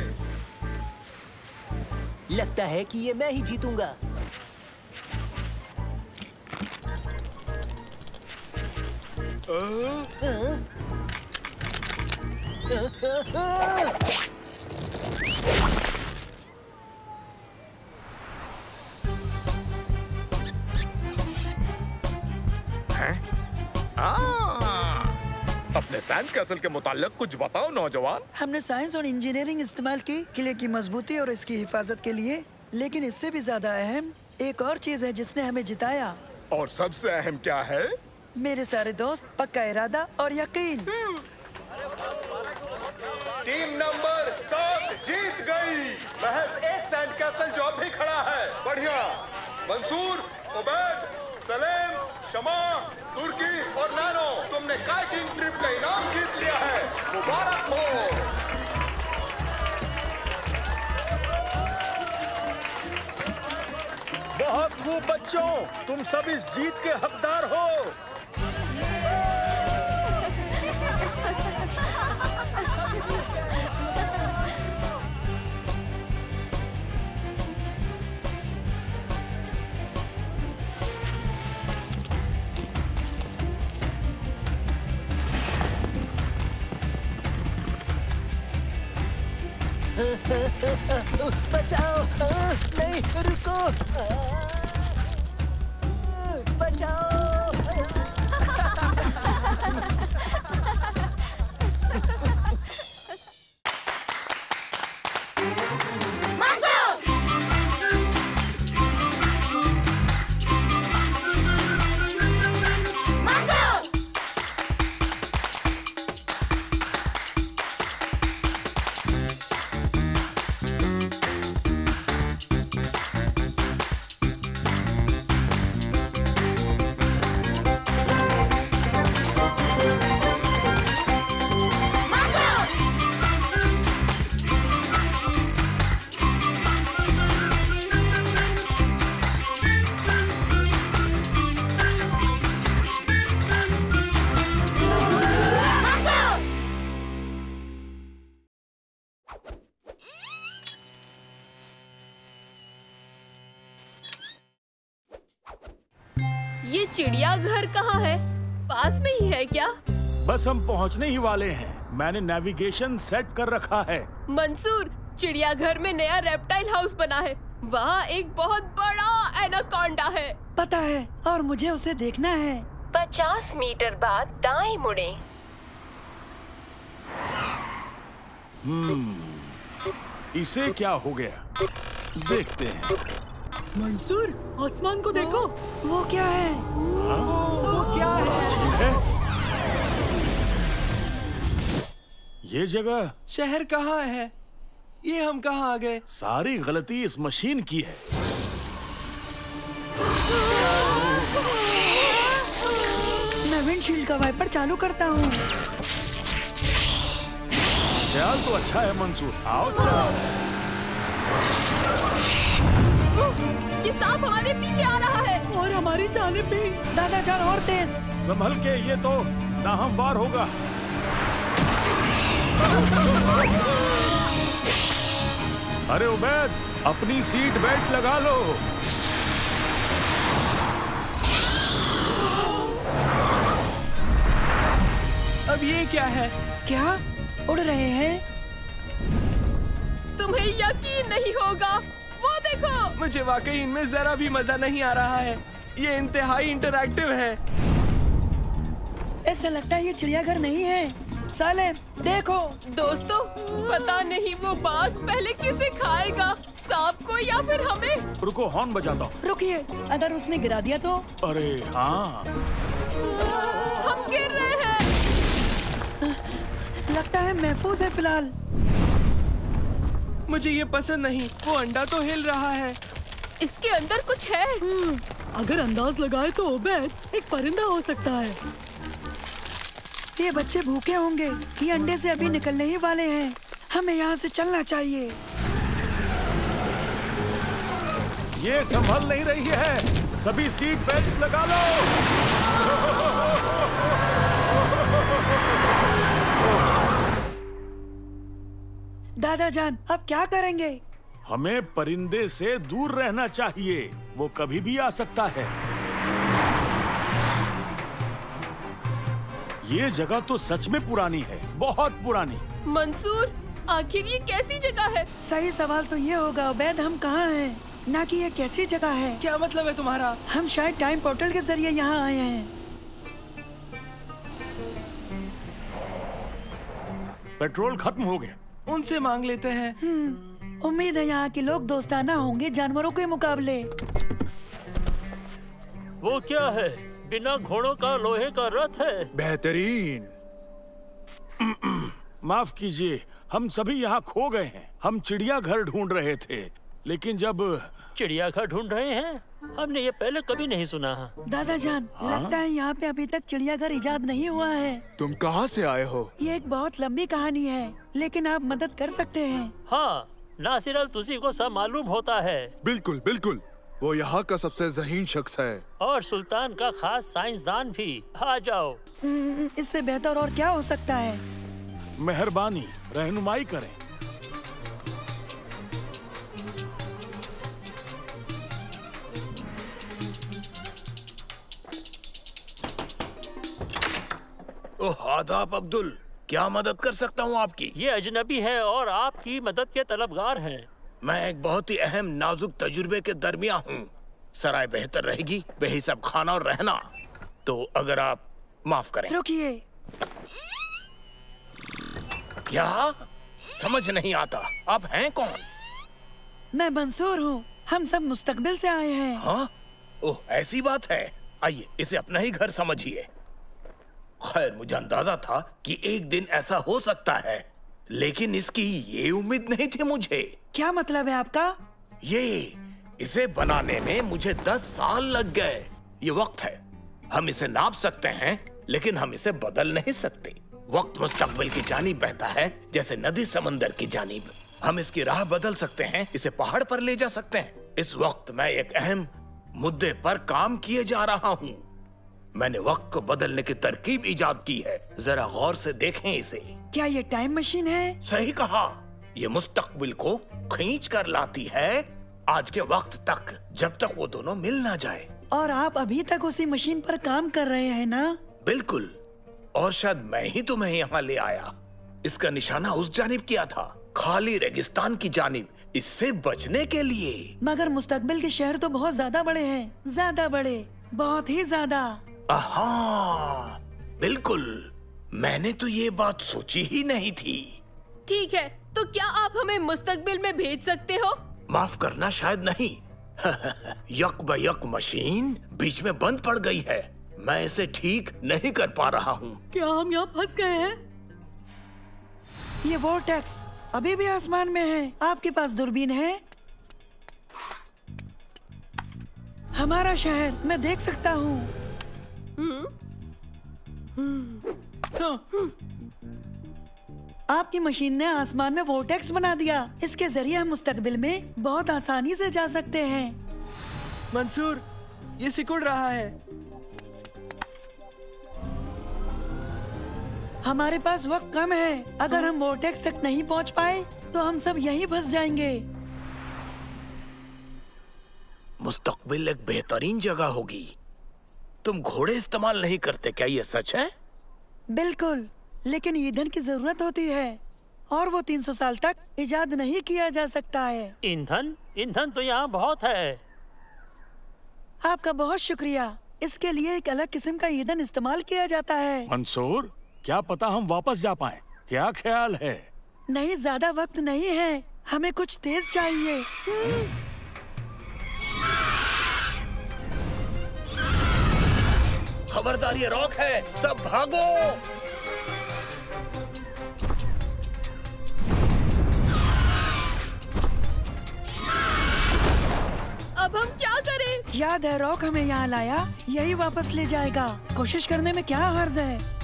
लगता है कि ये मैं ही जीतूंगा। अपने सैंड कैसल के मुताल्लिक कुछ बताओ नौजवान। हमने साइंस और इंजीनियरिंग इस्तेमाल की किले की मजबूती और इसकी हिफाजत के लिए, लेकिन इससे भी ज्यादा अहम एक और चीज है जिसने हमें जिताया। और सबसे अहम क्या है? मेरे सारे दोस्त, पक्का इरादा और यकीन। टीम नंबर 7 जीत गई। महज एक सैंड कैसल जो अब भी खड़ा है। बढ़िया। मंसूर, उबैद, सलेम, शमा, तुर्की और नैनो, तुमने काइकिंग ट्रिप का इनाम जीत लिया है। मुबारक हो। बहुत खूब बच्चों, तुम सब इस जीत के हकदार हो। बचाओ! नहीं, रुको! बचाओ! ये चिड़ियाघर कहाँ है? पास में ही है क्या? बस हम पहुंचने ही वाले हैं। मैंने नेविगेशन सेट कर रखा है। मंसूर, चिड़ियाघर में नया रेप्टाइल हाउस बना है। वहाँ एक बहुत बड़ा एनाकोंडा है। पता है, और मुझे उसे देखना है। 50 मीटर बाद दाएं मुड़े। इसे क्या हो गया? देखते हैं। मंसूर, आसमान को देखो। वो क्या है? वो क्या है? ये जगह शहर कहाँ है? ये हम कहाँ आ गए? सारी गलती इस मशीन की है। मैं विंडशील्ड का वाइपर चालू करता हूँ। ख्याल तो अच्छा है मंसूर। आओ चलो। ये सांप हमारे पीछे आ रहा है और हमारी जानिब भी। दादा जान, और तेज। संभल के, ये तो नाहमवार होगा। अरे उबैद, अपनी सीट बेल्ट लगा लो। अब ये क्या है? क्या उड़ रहे हैं? तुम्हें यकीन नहीं होगा, वो देखो। मुझे वाकई इनमें जरा भी मजा नहीं आ रहा है। ये इंतहाई इंटरैक्टिव है। ऐसा लगता है ये चिड़ियाघर नहीं है। सालेम, देखो। दोस्तों, पता नहीं वो बाज पहले किसे खाएगा, सांप को या फिर हमें। रुको, हॉर्न बजाता हूँ। रुकिए, अगर उसने गिरा दिया तो? अरे हाँ, हम गिर रहे हैं। लगता है महफूज है फिलहाल। मुझे ये पसंद नहीं। वो अंडा तो हिल रहा है। इसके अंदर कुछ है। अगर अंदाज लगाए तो उबैद एक परिंदा हो सकता है। ये बच्चे भूखे होंगे। ये अंडे से अभी निकलने ही वाले हैं। हमें यहाँ से चलना चाहिए। ये संभल नहीं रही है। सभी सीट बेल्ट लगा लो। दादा जान, अब क्या करेंगे? हमें परिंदे से दूर रहना चाहिए। वो कभी भी आ सकता है। ये जगह तो सच में पुरानी है, बहुत पुरानी। मंसूर, आखिर ये कैसी जगह है? सही सवाल तो ये होगा उबैद, हम कहाँ हैं, ना कि ये कैसी जगह है। क्या मतलब है तुम्हारा? हम शायद टाइम पोर्टल के जरिए यहाँ आए हैं। पेट्रोल खत्म हो गया। उनसे मांग लेते हैं। उम्मीद है यहाँ के लोग दोस्ताना होंगे जानवरों के मुकाबले। वो क्या है? बिना घोड़ों का लोहे का रथ है। बेहतरीन। माफ कीजिए, हम सभी यहाँ खो गए हैं। हम चिड़ियाघर ढूंढ रहे थे, लेकिन जब चिड़ियाघर ढूंढ रहे हैं? हमने ये पहले कभी नहीं सुना। दादा जान, लगता है यहाँ पे अभी तक चिड़ियाघर इजाद नहीं हुआ है। तुम कहाँ से आए हो? ये एक बहुत लंबी कहानी है, लेकिन आप मदद कर सकते हैं। हाँ, नासिर अल तुसी को सब मालूम होता है। बिल्कुल बिल्कुल, वो यहाँ का सबसे ज़हीन शख्स है। और सुल्तान का खास साइंसदान भी। आ जाओ। इससे बेहतर और क्या हो सकता है? मेहरबानी, रहनुमाई करें। ओह, आदाब अब्दुल, क्या मदद कर सकता हूँ आपकी? ये अजनबी है और आपकी मदद के तलबगार हैं। मैं एक बहुत ही अहम नाजुक तजुर्बे के दरमियान हूँ। सराय बेहतर रहेगी बेहिसाब खाना और रहना। तो अगर आप माफ करें। रुकिए। क्या? समझ नहीं आता, आप हैं कौन? मैं मंसूर हूँ। हम सब मुस्तकबिल से आए हैं। हाँ? ओह, ऐसी बात है। आइए, इसे अपना ही घर समझिए। खैर, मुझे अंदाजा था कि एक दिन ऐसा हो सकता है, लेकिन इसकी ये उम्मीद नहीं थी मुझे। क्या मतलब है आपका? इसे बनाने में मुझे 10 साल लग गए। ये वक्त है। हम इसे नाप सकते हैं, लेकिन हम इसे बदल नहीं सकते। वक्त मुस्तकबिल की जानिब बहता है, जैसे नदी समंदर की जानिब। हम इसकी राह बदल सकते हैं, इसे पहाड़ पर ले जा सकते हैं। इस वक्त मैं एक अहम मुद्दे पर काम किए जा रहा हूँ। मैंने वक्त को बदलने की तरकीब इजाद की है। जरा गौर से देखें इसे। क्या ये टाइम मशीन है? सही कहा। ये मुस्तकबिल को खींच कर लाती है आज के वक्त तक, जब तक वो दोनों मिल ना जाए। और आप अभी तक उसी मशीन पर काम कर रहे हैं ना? बिल्कुल, और शायद मैं ही तुम्हें यहाँ ले आया। इसका निशाना उस जानिब किया था, खाली रेगिस्तान की जानिब, इससे बचने के लिए। मगर मुस्तकबिल के शहर तो बहुत ज्यादा बड़े हैं, ज्यादा बड़े, बहुत ही ज्यादा। हाँ, बिल्कुल, मैंने तो ये बात सोची ही नहीं थी। ठीक है, तो क्या आप हमें मुस्तकबिल में भेज सकते हो? माफ करना, शायद नहीं। यक ब यक मशीन बीच में बंद पड़ गई है। मैं इसे ठीक नहीं कर पा रहा हूँ। क्या हम यहाँ फंस गए हैं? ये वोर्टेक्स अभी भी आसमान में है। आपके पास दूरबीन है? हमारा शहर मैं देख सकता हूँ। आपकी मशीन ने आसमान में वोर्टेक्स बना दिया। इसके जरिए हम मुस्तकबिल में बहुत आसानी से जा सकते हैं। मंसूर, ये सिकुड़ रहा है। हमारे पास वक्त कम है। अगर हम वोर्टेक्स तक नहीं पहुंच पाए तो हम सब यहीं फंस जाएंगे। मुस्तकबिल एक बेहतरीन जगह होगी। तुम घोड़े इस्तेमाल नहीं करते, क्या ये सच है? बिल्कुल, लेकिन ईंधन की जरूरत होती है और वो 300 साल तक इजाद नहीं किया जा सकता है। ईंधन? ईंधन तो यहाँ बहुत है। आपका बहुत शुक्रिया। इसके लिए एक अलग किस्म का ईंधन इस्तेमाल किया जाता है। मंसूर, क्या पता हम वापस जा पाएं? क्या ख्याल है? नहीं, ज्यादा वक्त नहीं है, हमें कुछ तेज चाहिए। खबरदार, ये रॉक है, सब भागो। अब हम क्या करें? याद है, रॉक हमें यहाँ लाया, यही वापस ले जाएगा। कोशिश करने में क्या हर्ज है?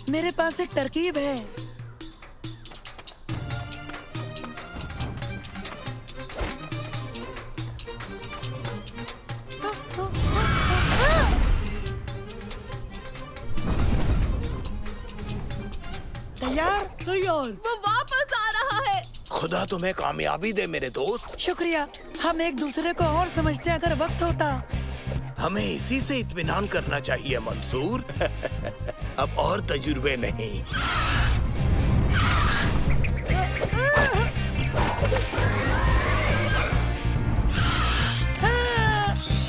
मेरे पास एक तरकीब है। तैयार? तैयार। वो वापस आ रहा है। खुदा तुम्हें कामयाबी दे मेरे दोस्त। शुक्रिया। हम एक दूसरे को और समझते अगर वक्त होता। हमें इसी से इत्मीनान करना चाहिए मंसूर। अब और तजुर्बे नहीं।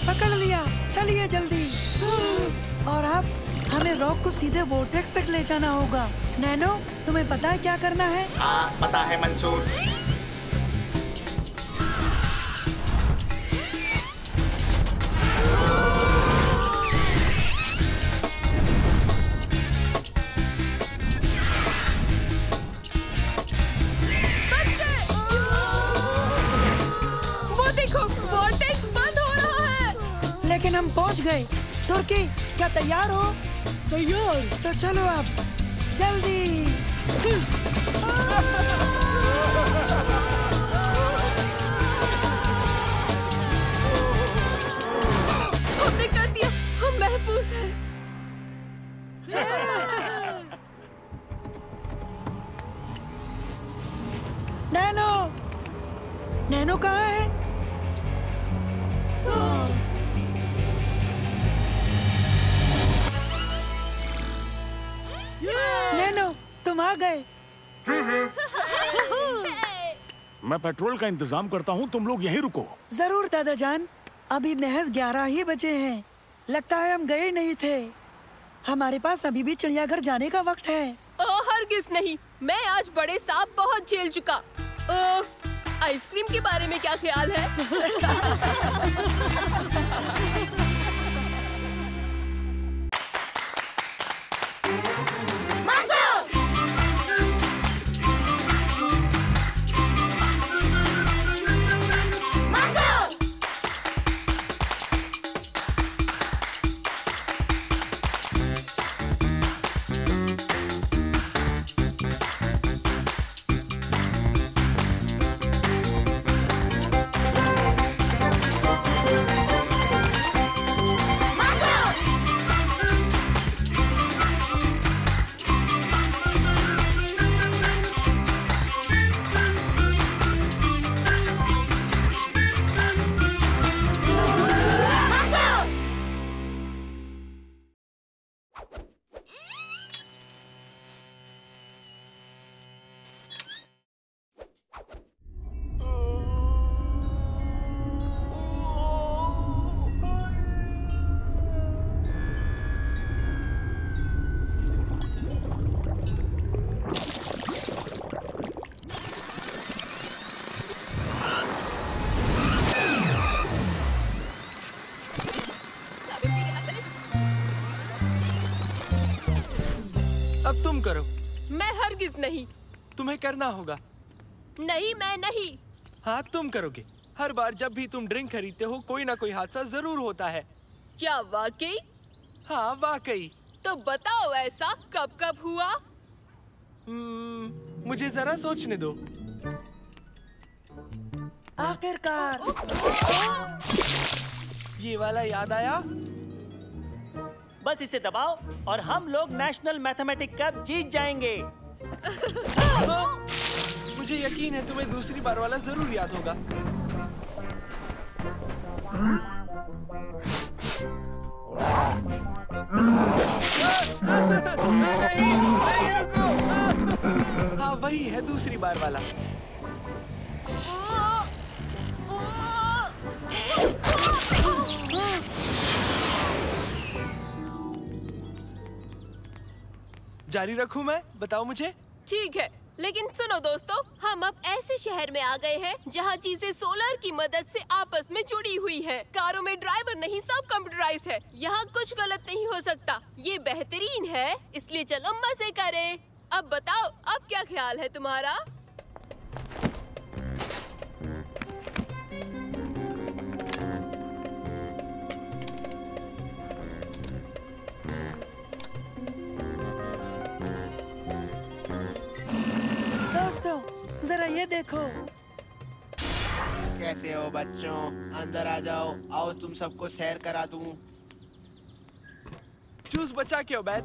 पकड़ लिया, चलिए जल्दी। और अब हमें रॉक को सीधे वोर्टेक्स तक ले जाना होगा। नैनो, तुम्हें पता है क्या करना है? हाँ, पता है मंसूर। वो देखो, वोर्टेक्स बंद हो रहा है। लेकिन हम पहुंच गए। तुर्की, क्या तैयार हो? तैयार। तो चलो अब, जल्दी। हमने कर दिया, हम महफूज हैं। नैनो, नैनो कहाँ है? नैनो, तुम आ गए। मैं पेट्रोल का इंतजाम करता हूँ, तुम लोग यहीं रुको। जरूर दादा जान। अभी महज 11 ही बजे हैं। लगता है हम गए नहीं थे। हमारे पास अभी भी चिड़ियाघर जाने का वक्त है। हरगिज़ नहीं, मैं आज बड़े सांप बहुत झेल चुका। आइसक्रीम के बारे में क्या ख्याल है? तुम करो। मैं हरगिज नहीं। तुम्हें करना होगा। नहीं, मैं नहीं। हाँ, तुम करोगे। हर बार जब भी तुम ड्रिंक खरीदते हो कोई ना कोई हादसा जरूर होता है। क्या वाकई? हाँ, वाकई। तो बताओ ऐसा कब कब हुआ? मुझे जरा सोचने दो। आखिरकार ये वाला याद आया। बस इसे दबाओ और हम लोग नेशनल मैथमेटिक कप जीत जाएंगे। मुझे यकीन है तुम्हें दूसरी बार वाला जरूर याद होगा। नहीं, नहीं रुको। हाँ, वही है दूसरी बार वाला। जारी रखूं मैं? बताओ मुझे। ठीक है, लेकिन सुनो दोस्तों, हम अब ऐसे शहर में आ गए हैं जहाँ चीजें सोलर की मदद से आपस में जुड़ी हुई हैं। कारों में ड्राइवर नहीं, सब कंप्यूटराइज्ड है। यहाँ कुछ गलत नहीं हो सकता। ये बेहतरीन है, इसलिए चलो मजे करें। अब बताओ, अब क्या ख्याल है तुम्हारा? दोस्तों, जरा ये देखो। कैसे हो बच्चों? अंदर आ जाओ। आओ तुम सबको सैर करा दूं। जूस बचा के उबैद।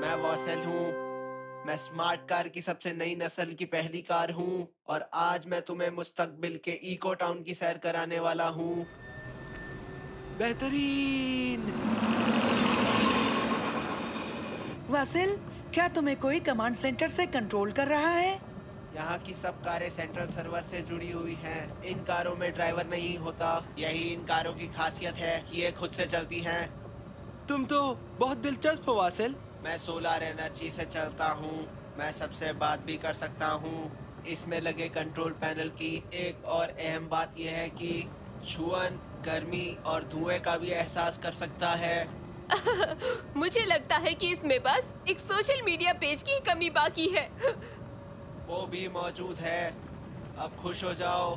मैं वॉसेल हूँ। मैं स्मार्ट कार की सबसे नई नस्ल की पहली कार हूँ और आज मैं तुम्हें मुस्तकबिल के इको टाउन की सैर कराने वाला हूँ। बेहतरीन। वासिल, क्या तुम्हें कोई कमांड सेंटर से कंट्रोल कर रहा है? यहाँ की सब कारें सेंट्रल सर्वर से जुड़ी हुई हैं। इन कारों में ड्राइवर नहीं होता। यही इन कारों की खासियत है कि ये खुद से चलती हैं। तुम तो बहुत दिलचस्प हो वासिल। मैं सोलर एनर्जी से चलता हूँ। मैं सबसे बात भी कर सकता हूँ। इसमें लगे कंट्रोल पैनल की एक और अहम बात यह है कि छुअन, गर्मी और धुएं का भी एहसास कर सकता है। मुझे लगता है कि इसमें बस एक सोशल मीडिया पेज की कमी बाकी है। वो भी मौजूद है। अब खुश हो जाओ।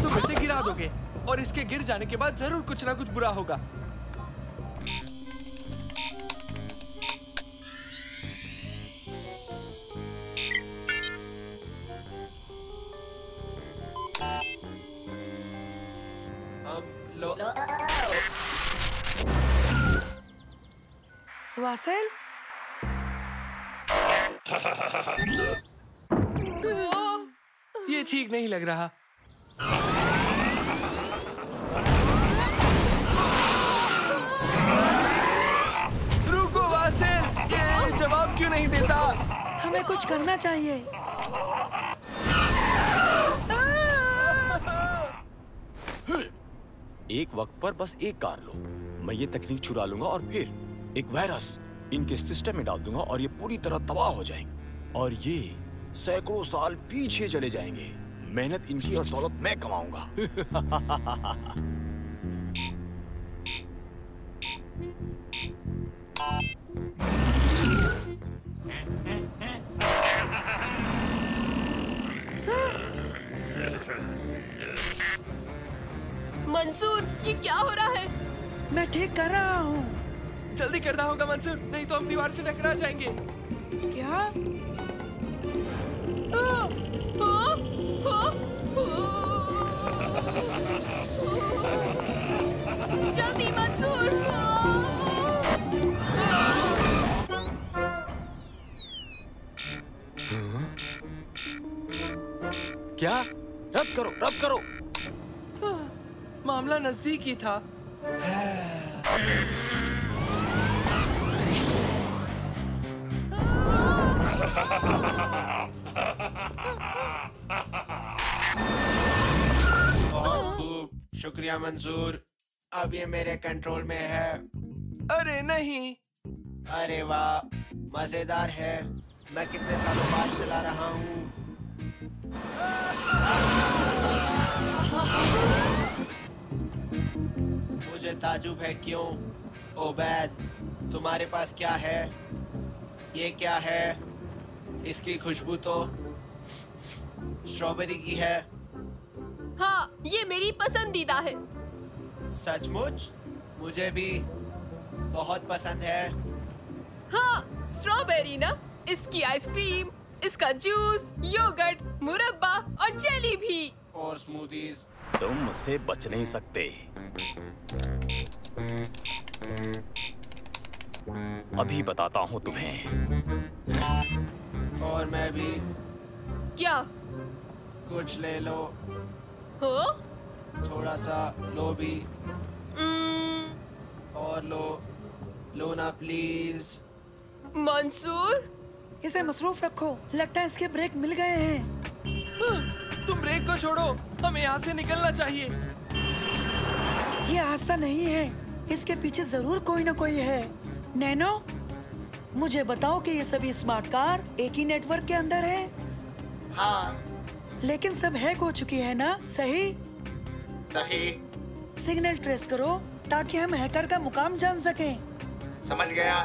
तुम इसे गिरा दोगे और इसके गिर जाने के बाद जरूर कुछ ना कुछ बुरा होगा। वासिल, ये ठीक नहीं लग रहा। रुको वासिल, ये जवाब क्यों नहीं देता? हमें कुछ करना चाहिए। एक वक्त पर बस एक कार लो। मैं ये तकनीक चुरा लूंगा और फिर एक वायरस इनके सिस्टम में डाल दूंगा और ये पूरी तरह तबाह हो जाएंगे और ये सैकड़ों साल पीछे चले जाएंगे। मेहनत इनकी और दौलत मैं कमाऊंगा। मंसूर, ये क्या हो रहा है? मैं ठीक कर रहा हूँ। जल्दी करना होगा मंसूर, नहीं तो हम दीवार से टकरा जाएंगे। क्या? जल्दी मंसूर। क्या? रद्द करो, रद्द करो। मामला नजदीक ही था। बहुत खूब, शुक्रिया मंसूर। अब ये मेरे कंट्रोल में है। अरे नहीं। अरे वाह, मजेदार है। मैं कितने सालों बाद चला रहा हूँ। मुझे ताजुब है क्यों? ओबैद, तुम्हारे पास क्या है? ये क्या है? इसकी खुशबू तो स्ट्रॉबेरी की है। हाँ, ये मेरी पसंदीदा है। सचमुच? मुझे भी बहुत पसंद है। हाँ, स्ट्रॉबेरी ना। इसकी आइसक्रीम, इसका जूस, योगर्ट, मुरब्बा और जेली भी। और स्मूदीज। तुम मुझसे बच नहीं सकते। अभी बताता हूँ तुम्हें। और मैं भी। क्या? कुछ ले लो। हाँ? थोड़ा सा लो भी। और लो ना प्लीज। मंसूर, इसे मसरूफ रखो। लगता है इसके ब्रेक मिल गए हैं। तुम ब्रेक को छोड़ो, हमें यहाँ से निकलना चाहिए। ये हादसा नहीं है, इसके पीछे जरूर कोई ना कोई है। नैनो, मुझे बताओ कि ये सभी स्मार्ट कार एक ही नेटवर्क के अंदर है? हाँ। लेकिन सब हैक हो चुकी है ना? सही? सही। सिग्नल ट्रेस करो ताकि हम हैकर का मुकाम जान सकें। समझ गया।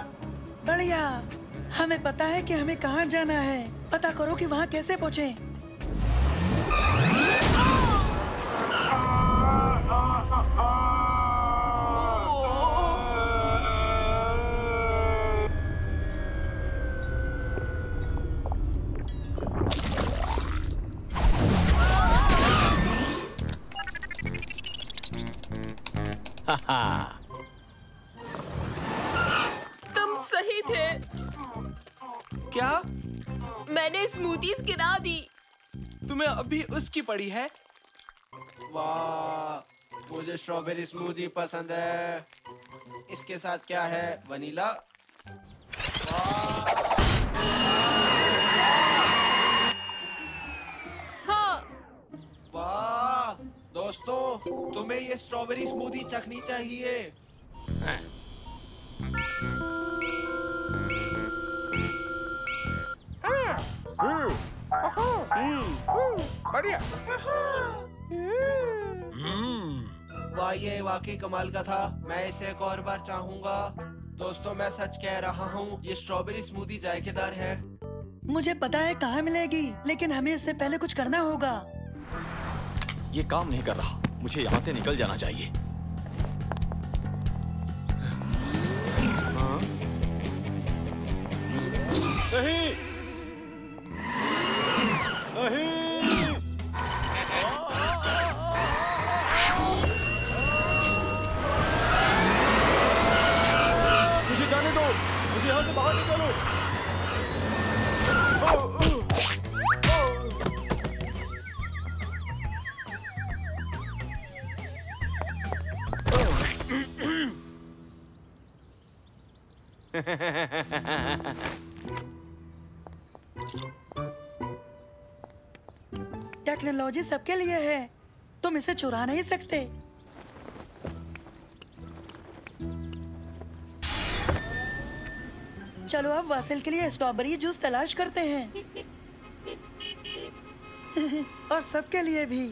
बढ़िया। हमें पता है कि हमें कहाँ जाना है। पता करो कि वहाँ कैसे पहुँचे। तुम सही थे। क्या? मैंने स्मूदीज गिरा दी। तुम्हें अभी उसकी पड़ी है? वाह, मुझे स्ट्रॉबेरी स्मूदी पसंद है। इसके साथ क्या है? वनीला? हाँ। वाह दोस्तों, तुम्हें ये स्ट्रॉबेरी स्मूदी चखनी चाहिए। बढ़िया। वाह, ये वाकई कमाल का था। मैं इसे एक और बार चाहूंगा। दोस्तों, मैं सच कह रहा हूँ, ये स्ट्रॉबेरी स्मूदी जायकेदार है। मुझे पता है कहाँ मिलेगी, लेकिन हमें इससे पहले कुछ करना होगा। ये काम नहीं कर रहा। मुझे यहाँ से निकल जाना चाहिए। हाँ? नहीं! नहीं! मुझे जाने दो। मुझे यहाँ से बाहर निकालो। टेक्नोलॉजी सबके लिए है, तुम इसे चुरा नहीं सकते। चलो अब वासिल के लिए स्ट्रॉबेरी जूस तलाश करते हैं। और सबके लिए भी।